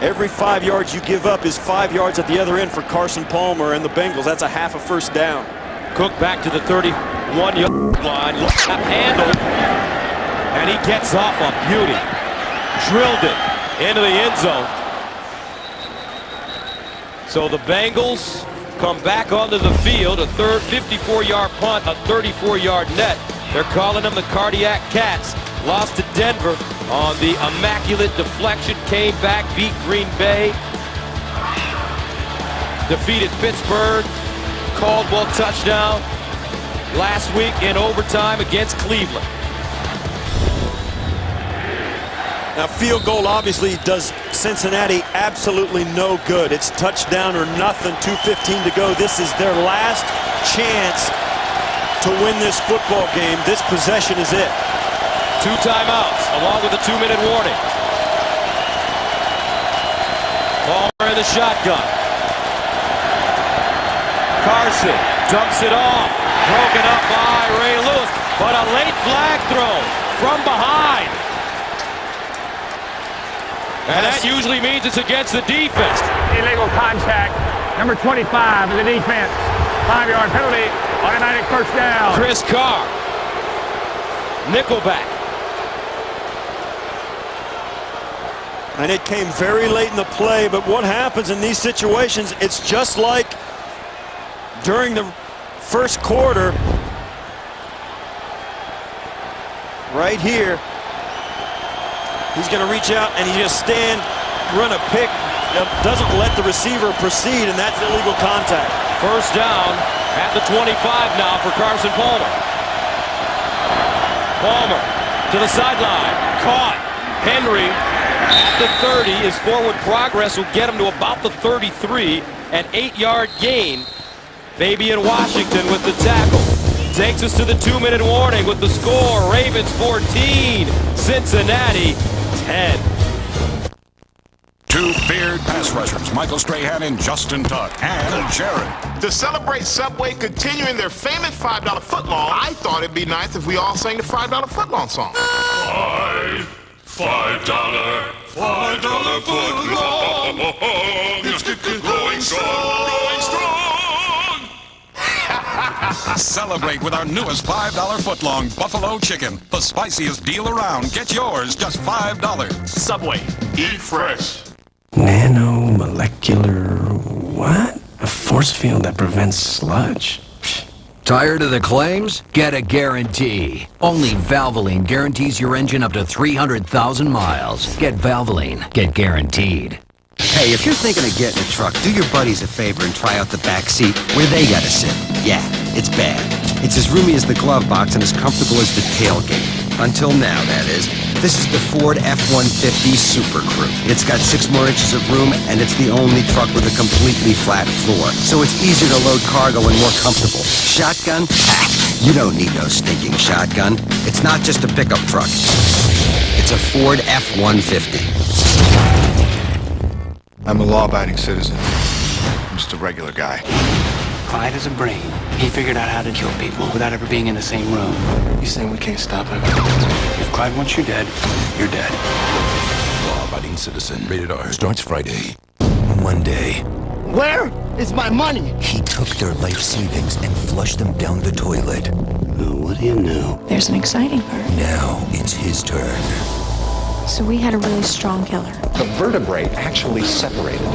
Every 5 yards you give up is 5 yards at the other end for Carson Palmer and the Bengals. That's a half a first down. Cook back to the 31-yard line. Handled. And he gets off a beauty. Drilled it into the end zone. So the Bengals come back onto the field. A third 54-yard punt, a 34-yard net. They're calling them the Cardiac Cats. Lost to Denver on the immaculate deflection. Came back, beat Green Bay. Defeated Pittsburgh. Caldwell touchdown last week in overtime against Cleveland. Now, field goal obviously does Cincinnati absolutely no good. It's touchdown or nothing, 2:15 to go. This is their last chance to win this football game. This possession is it. 2 timeouts, along with a 2-minute warning. Palmer in the shotgun. Carson dumps it off. Broken up by Ray Lewis, but a late flag throw from behind. And that usually means it's against the defense. Illegal contact. Number 25 in the defense. 5-yard penalty. Automatic first down. Chris Carr. Nickelback. And it came very late in the play, but what happens in these situations, it's just like during the first quarter. Right here. He's going to reach out and he just stand, run a pick, doesn't let the receiver proceed, and that's illegal contact. First down at the 25 now for Carson Palmer. Palmer to the sideline, caught. Henry at the 30. His forward progress will get him to about the 33, an 8-yard gain. Fabian Washington with the tackle. Takes us to the 2-minute warning with the score. Ravens 14, Cincinnati 10. Two feared pass rushers, Michael Strahan and Justin Tuck, and Jared. To celebrate Subway continuing their famous $5 footlong, I thought it'd be nice if we all sang the $5 footlong song. $5 footlong. It's growing strong, growing strong. Celebrate with our newest $5 footlong Buffalo Chicken. The spiciest deal around. Get yours, just $5. Subway, eat fresh. Nanomolecular what? A force field that prevents sludge. Tired of the claims? Get a guarantee. Only Valvoline guarantees your engine up to 300,000 miles. Get Valvoline. Get guaranteed. Hey, if you're thinking of getting a truck, do your buddies a favor and try out the back seat where they gotta sit. Yeah, it's bad. It's as roomy as the glove box and as comfortable as the tailgate. Until now, that is. This is the Ford F-150 Super Crew. It's got 6 more inches of room, and it's the only truck with a completely flat floor. So it's easier to load cargo and more comfortable. Shotgun? Ha! You don't need no stinking shotgun. It's not just a pickup truck. It's a Ford F-150. I'm a law-abiding citizen. I'm just a regular guy. Clyde has a brain. He figured out how to kill people without ever being in the same room. You saying we can't stop him? If Clyde wants you dead, you're dead. Law-abiding citizen. Rated R. Starts Friday. Monday. Where is my money? He took their life savings and flushed them down the toilet. Oh, what do you know? There's an exciting part. Now it's his turn. So we had a really strong killer. The vertebrae actually separated.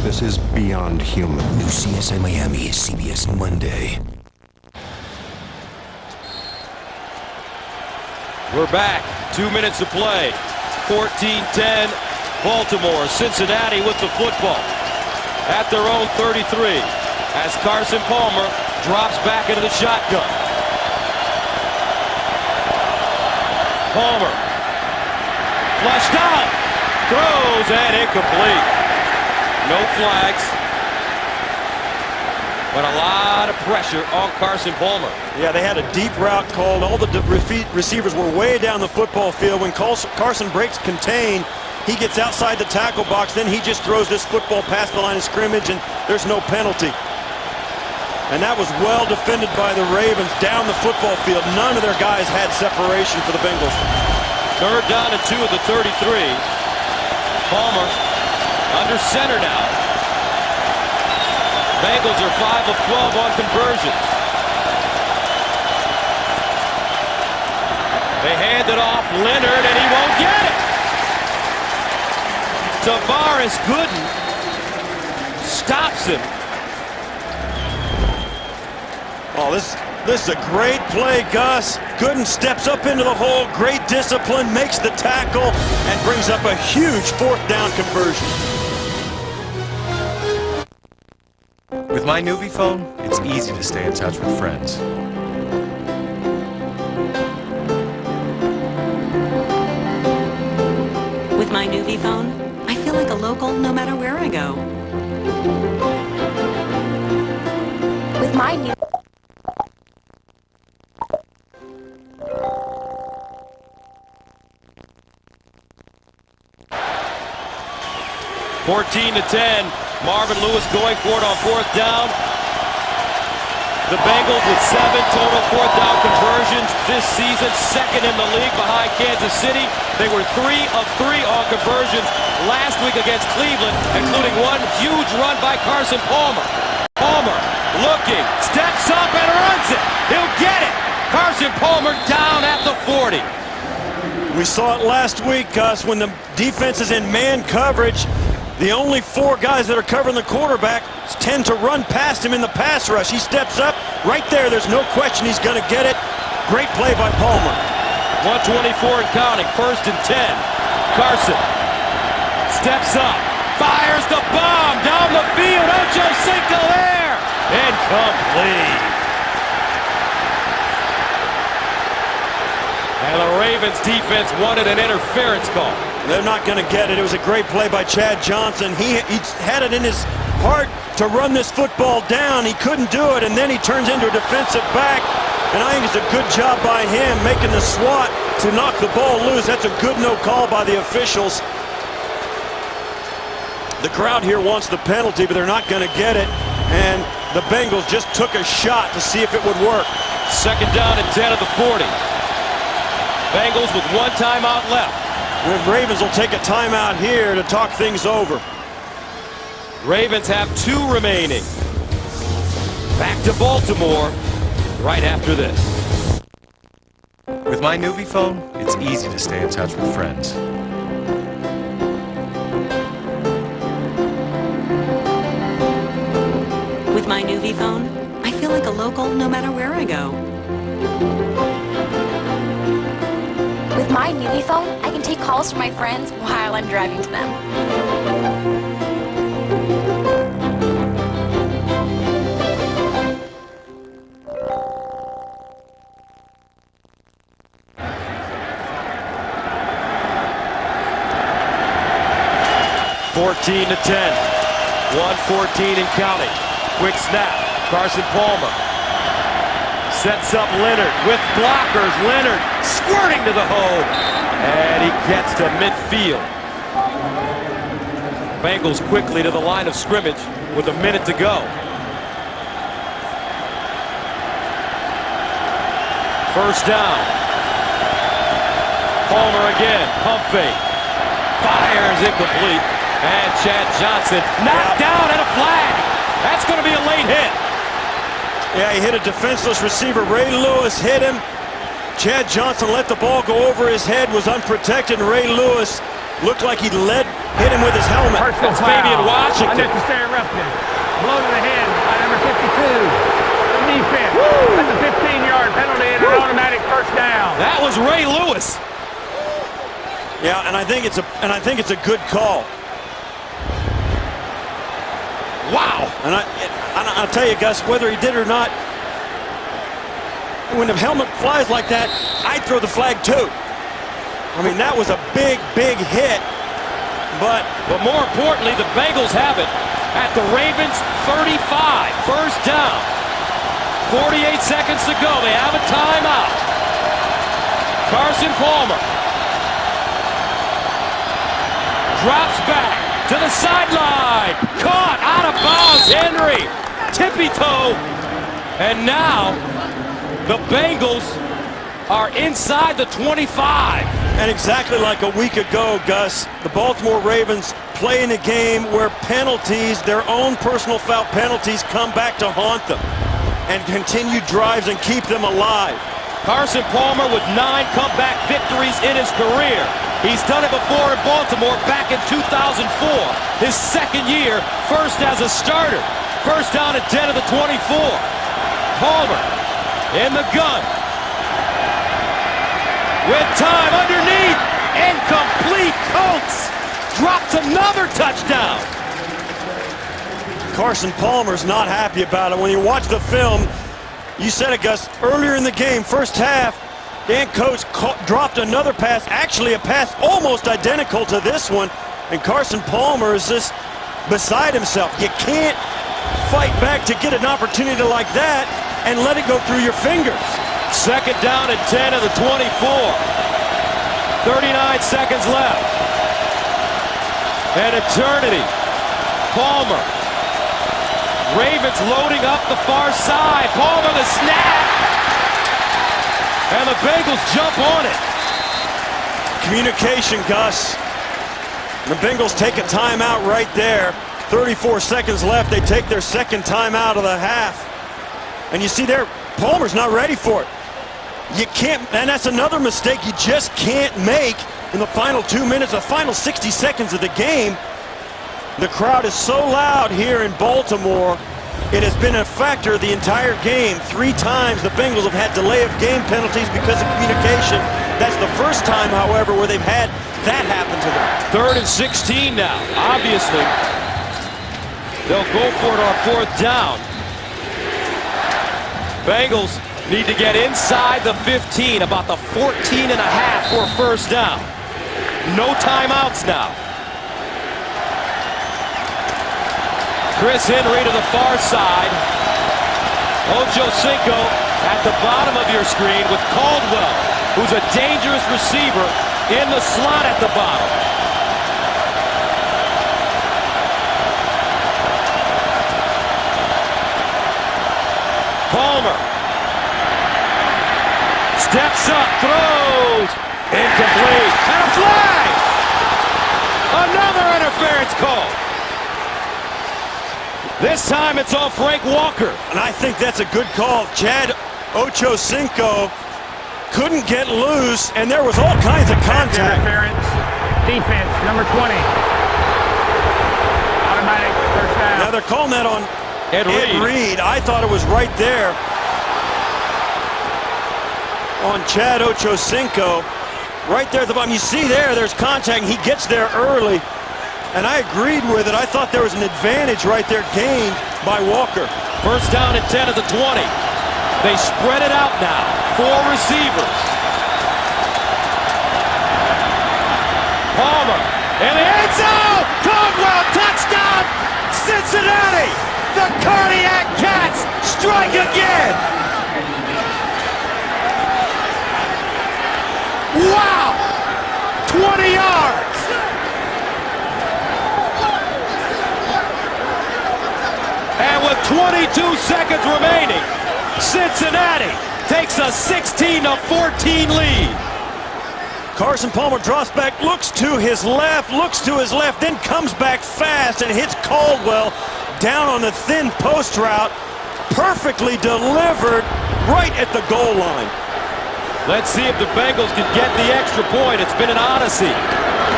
This is beyond human. New CSI Miami, CBS Monday. We're back. 2 minutes to play. 14-10. Baltimore. Cincinnati with the football at their own 33 as Carson Palmer drops back into the shotgun. Palmer. Flushed out. Throws and incomplete. No flags. But a lot of pressure on Carson Palmer. Yeah, they had a deep route called. All the receivers were way down the football field. When Carson breaks contain, he gets outside the tackle box. Then he just throws this football past the line of scrimmage, and there's no penalty. And that was well defended by the Ravens down the football field. None of their guys had separation for the Bengals. Third down and 2 at the 33. Palmer Under center now. Bengals are 5 of 12 on conversions. They hand it off Leonard, and he won't get it. Tavares Gooden stops him. Oh, this is a great play, Gus. Gooden steps up into the hole, great discipline, makes the tackle, and brings up a huge 4th down conversion. With my Nuvi phone, it's easy to stay in touch with friends. With my Nuvi phone, I feel like a local no matter where I go. With my new 14-10. Marvin Lewis going for it on 4th down. The Bengals with 7 total 4th down conversions this season, 2nd in the league behind Kansas City. They were 3 of 3 on conversions last week against Cleveland, including one huge run by Carson Palmer. Palmer looking, steps up and runs it. He'll get it. Carson Palmer down at the 40. We saw it last week, Gus, when the defense is in man coverage. The only 4 guys that are covering the quarterback tend to run past him in the pass rush. He steps up right there. There's no question he's going to get it. Great play by Palmer. 124 and counting. 1st and 10. Carson steps up, fires the bomb down the field. Ocho Cinco there. Incomplete. And the Ravens defense wanted an interference call. They're not going to get it. It was a great play by Chad Johnson. He had it in his heart to run this football down. He couldn't do it, and then he turns into a defensive back. And I think it's a good job by him making the swat to knock the ball loose. That's a good no call by the officials. The crowd here wants the penalty, but they're not going to get it. And the Bengals just took a shot to see if it would work. 2nd down and 10 at the 40. Bengals with 1 timeout left. The Ravens will take a timeout here to talk things over. Ravens have 2 remaining. Back to Baltimore right after this. With my Nuvi phone, it's easy to stay in touch with friends. With my Nuvi phone, I feel like a local no matter where I go. With my Nuvi phone, I can take calls from my friends while I'm driving to them. $14-10. 1:14 and counting. Quick snap. Carson Palmer sets up Leonard with blockers. Leonard squirting to the hole, and he gets to midfield. Bengals quickly to the line of scrimmage with a minute to go. 1st down. Palmer again. Pump fake. Fires incomplete. And Chad Johnson knocked down and a flag. That's going to be a late hit. Yeah, he hit a defenseless receiver. Ray Lewis hit him. Chad Johnson let the ball go over his head, was unprotected, and Ray Lewis looked like he hit him with his helmet. Personal That's foul. Fabian Washington. Unnecessary roughness. Blow to the head by number 52. The defense. That's a 15-yard penalty and an automatic 1st down. That was Ray Lewis. Yeah, and I think it's a good call. Wow. And I'll tell you, Gus, whether he did or not, when the helmet flies like that, I'd throw the flag too. I mean, that was a big, big hit. But more importantly, the Bengals have it at the Ravens 35. 1st down. 48 seconds to go. They have a timeout. Carson Palmer drops back to the sideline. Caught out of bounds. Henry. Tippy toe. And now the Bengals are inside the 25. And exactly like a week ago, Gus, the Baltimore Ravens play in a game where penalties, their own personal foul penalties, come back to haunt them and continue drives and keep them alive. Carson Palmer with 9 comeback victories in his career. He's done it before in Baltimore back in 2004. His second year, first as a starter. First down at 10 of the 24. Palmer in the gun. With time underneath. Incomplete. Coates drops another touchdown. Carson Palmer's not happy about it. When you watch the film, you said it, Gus, earlier in the game, first half, Dan Coates dropped another pass, actually a pass almost identical to this one, and Carson Palmer is just beside himself. You can't fight back to get an opportunity like that and let it go through your fingers. Second down and 10 of the 24. 39 seconds left. An eternity. Palmer. Ravens loading up the far side. Palmer the snap. And the Bengals jump on it. Communication, Gus. The Bengals take a timeout right there. 34 seconds left. They take their second timeout of the half. And you see there, Palmer's not ready for it. You can't, and that's another mistake you just can't make in the final 2 minutes, the final 60 seconds of the game. The crowd is so loud here in Baltimore. It has been a factor the entire game. 3 times the Bengals have had delay of game penalties because of communication. That's the first time, however, where they've had that happen to them. 3rd and 16 now. Obviously, they'll go for it on 4th down. Bengals need to get inside the 15, about the 14 and a half for first down. No timeouts now. Chris Henry to the far side. Ocho Cinco at the bottom of your screen with Caldwell, who's a dangerous receiver in the slot at the bottom. Palmer steps up, throws, incomplete, and a flag! Another interference call. This time it's on Frank Walker. And I think that's a good call. Chad Ochocinco couldn't get loose, and there was all kinds of contact. Interference. Defense, number 20. Automatic first down. Now they're calling that on Ed Reed. I thought it was right there on Chad Ochocinco. Right there at the bottom. You see there's contact. He gets there early. And I agreed with it. I thought there was an advantage right there gained by Walker. First down at 10 of the 20. They spread it out now. 4 receivers. Palmer in the end zone. Caldwell, touchdown, Cincinnati. The Cardiac Cats strike again. Wow! 20 yards. And with 22 seconds remaining, Cincinnati takes a 16-14 lead. Carson Palmer drops back, looks to his left, then comes back fast and hits Caldwell down on the thin post route. Perfectly delivered right at the goal line. Let's see if the Bengals can get the extra point. It's been an odyssey.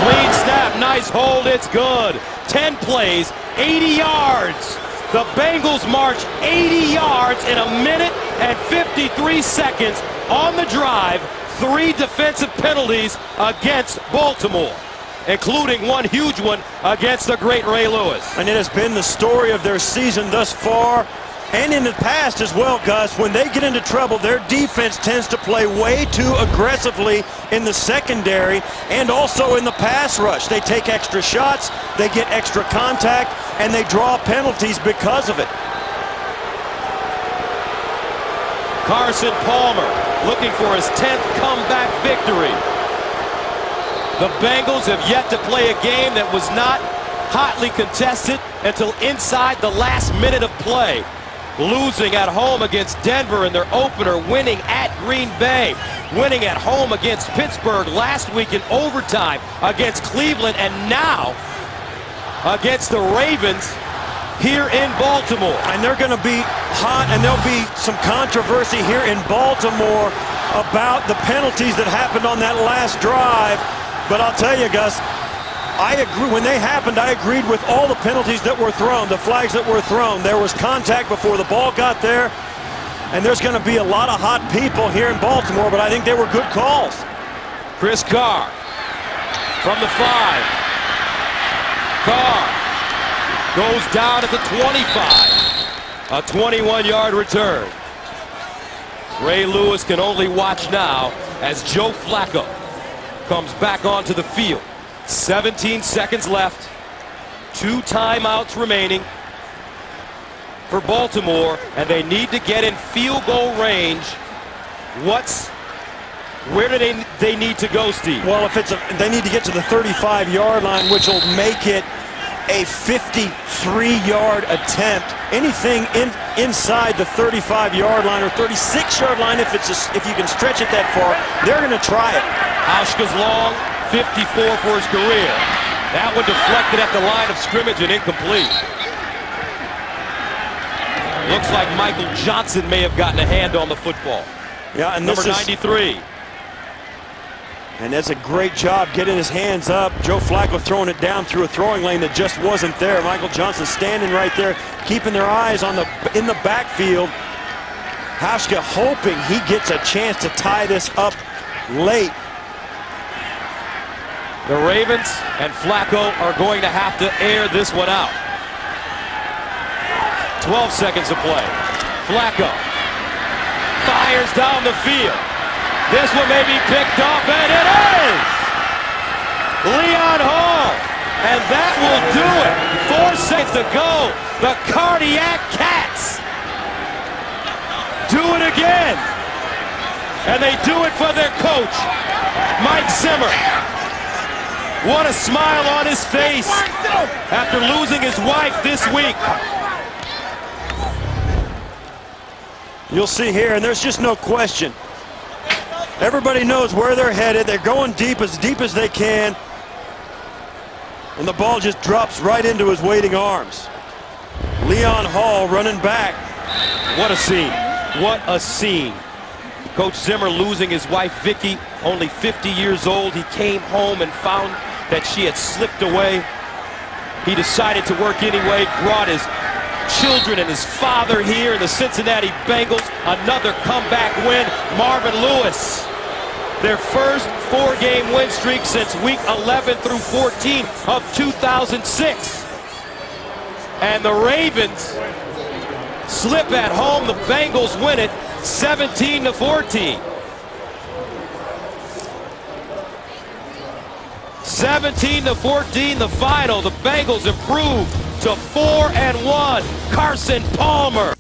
Clean snap, nice hold, it's good. 10 plays, 80 yards. The Bengals march 80 yards in 1 minute and 53 seconds on the drive. 3 defensive penalties against Baltimore, including one huge one against the great Ray Lewis. And it has been the story of their season thus far and in the past as well, Gus. When they get into trouble, their defense tends to play way too aggressively in the secondary and also in the pass rush. They take extra shots, they get extra contact, and they draw penalties because of it. Carson Palmer looking for his 10th comeback victory. The Bengals have yet to play a game that was not hotly contested until inside the last minute of play. Losing at home against Denver in their opener, winning at Green Bay, winning at home against Pittsburgh last week in overtime against Cleveland, and now against the Ravens here in Baltimore. And they're going to be hot, and there'll be some controversy here in Baltimore about the penalties that happened on that last drive. But I'll tell you, Gus, I agree. When they happened, I agreed with all the penalties that were thrown, the flags that were thrown. There was contact before the ball got there, and there's going to be a lot of hot people here in Baltimore, but I think they were good calls. Chris Carr from the 5. Carr goes down at the 25. A 21-yard return. Ray Lewis can only watch now as Joe Flacco comes back onto the field. 17 seconds left. 2 timeouts remaining for Baltimore, and they need to get in field goal range. Where do they need to go, Steve? Well, if they need to get to the 35-yard line, which will make it a 53-yard attempt. Anything inside the 35-yard line or 36-yard line, if you can stretch it that far, they're going to try it. Hauschka's long, 54 for his career. That one deflected at the line of scrimmage and incomplete. Looks like Michael Johnson may have gotten a hand on the football. Yeah, and number 93. And that's a great job getting his hands up. Joe Flacco throwing it down through a throwing lane that just wasn't there. Michael Johnson standing right there, keeping their eyes on in the backfield. Hauschka hoping he gets a chance to tie this up late. The Ravens and Flacco are going to have to air this one out. 12 seconds to play. Flacco fires down the field. This one may be picked off, and it is! Leon Hall, and that will do it. 4 seconds to go. The Cardiac Cats do it again. And they do it for their coach, Mike Zimmer. What a smile on his face after losing his wife this week. You'll see here, and there's just no question. Everybody knows where they're headed. They're going deep as they can. And the ball just drops right into his waiting arms. Leon Hall running back. What a scene. What a scene. Coach Zimmer losing his wife, Vicky, only 50 years old. He came home and found that she had slipped away. He decided to work anyway, brought his children and his father here in the Cincinnati Bengals. Another comeback win. Marvin Lewis, their first 4-game win streak since week 11 through 14 of 2006. And the Ravens slip at home. The Bengals win it 17-14. 17-14 the final. The Bengals improved to 4-1. Carson Palmer.